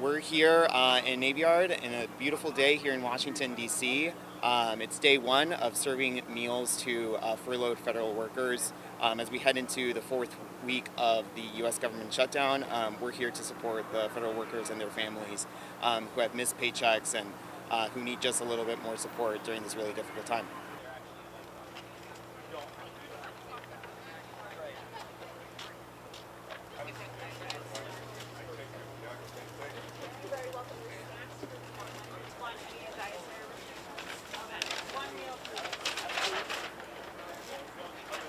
We're here in Navy Yard in a beautiful day here in Washington, D.C. It's day one of serving meals to furloughed federal workers. As we head into the fourth week of the U.S. government shutdown, we're here to support the federal workers and their families who have missed paychecks and who need just a little bit more support during this really difficult time.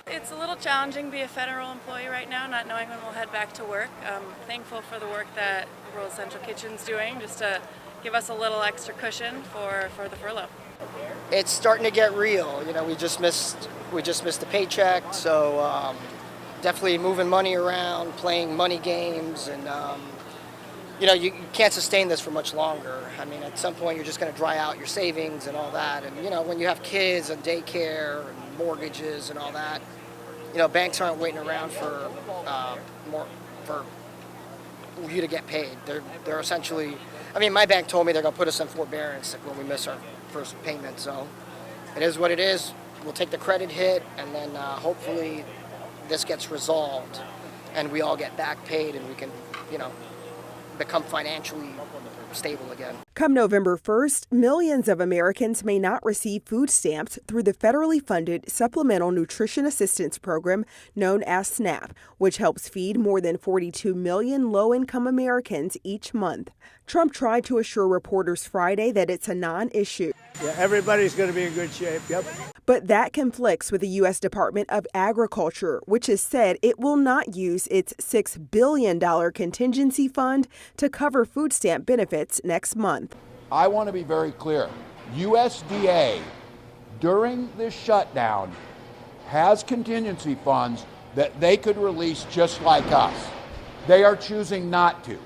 It's a little challenging to be a federal employee right now, not knowing when we'll head back to work. I'm thankful for the work that the World Central Kitchen's doing just to give us a little extra cushion for the furlough. It's starting to get real. You know, we just missed the paycheck, so definitely moving money around, playing money games, and you know, you can't sustain this for much longer. I mean, at some point you're just going to dry out your savings and all that. And you know, when you have kids and daycare and mortgages and all that, you know, banks aren't waiting around for you to get paid. They're essentially, I mean, my bank told me they're going to put us in forbearance when we miss our first payment. So it is what it is. We'll take the credit hit, and then hopefully this gets resolved and we all get back paid and we can, you know, become financially stable again. Come November 1st, millions of Americans may not receive food stamps through the federally funded Supplemental Nutrition Assistance Program known as SNAP, which helps feed more than 42 million low-income Americans each month. Trump tried to assure reporters Friday that it's a non-issue. Yeah, everybody's going to be in good shape, yep. But that conflicts with the U.S. Department of Agriculture, which has said it will not use its $6 billion contingency fund to cover food stamp benefits next month. I want to be very clear. USDA, during this shutdown, has contingency funds that they could release just like us. They are choosing not to.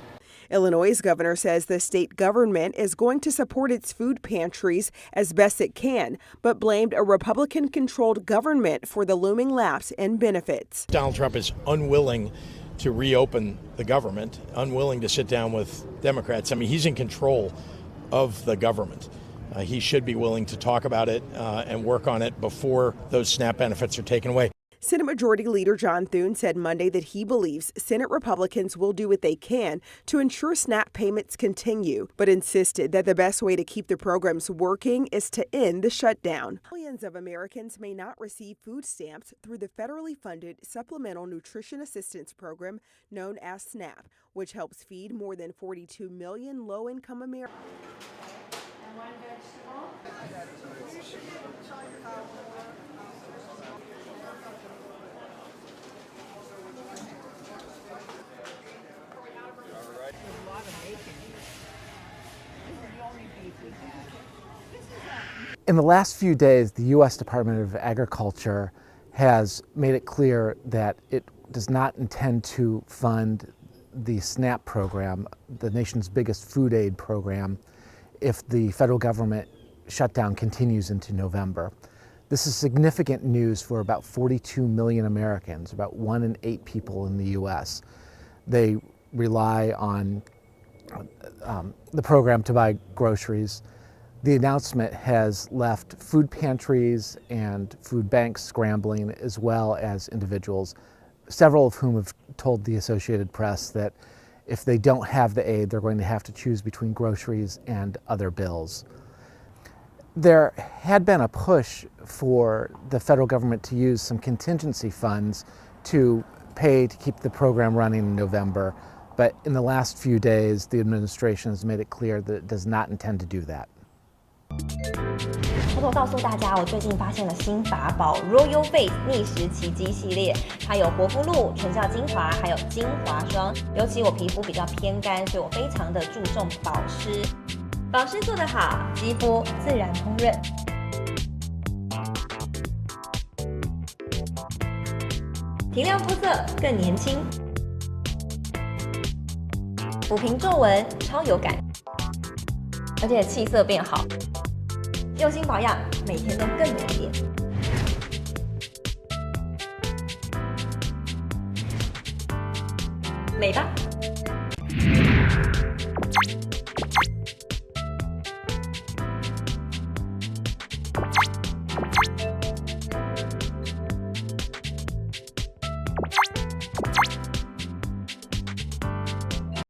Illinois' governor says the state government is going to support its food pantries as best it can, but blamed a Republican-controlled government for the looming lapse in benefits. Donald Trump is unwilling to reopen the government, unwilling to sit down with Democrats. I mean, he's in control of the government. He should be willing to talk about it and work on it before those SNAP benefits are taken away. Senate Majority Leader John Thune said Monday that he believes Senate Republicans will do what they can to ensure SNAP payments continue, but insisted that the best way to keep the programs working is to end the shutdown. Millions of Americans may not receive food stamps through the federally funded Supplemental Nutrition Assistance Program known as SNAP, which helps feed more than 42 million low-income Americans. And one vegetable. In the last few days, the U.S. Department of Agriculture has made it clear that it does not intend to fund the SNAP program, the nation's biggest food aid program, if the federal government shutdown continues into November. This is significant news for about 42 million Americans, about 1 in 8 people in the U.S. They rely on the program to buy groceries. The announcement has left food pantries and food banks scrambling, as well as individuals, several of whom have told the Associated Press that if they don't have the aid, they're going to have to choose between groceries and other bills. There had been a push for the federal government to use some contingency funds to pay to keep the program running in November, but in the last few days, the administration has made it clear that it does not intend to do that. 偷偷告诉大家，我最近发现了新法宝 Royal Face 逆时奇迹系列，它有活肤露、全效精华，还有精华霜。尤其我皮肤比较偏干，所以我非常的注重保湿。保湿做得好，肌肤自然烹润。提亮肤色更年轻，抚平皱纹超有感，而且气色变好。用心保养，每天都更美丽。美吧。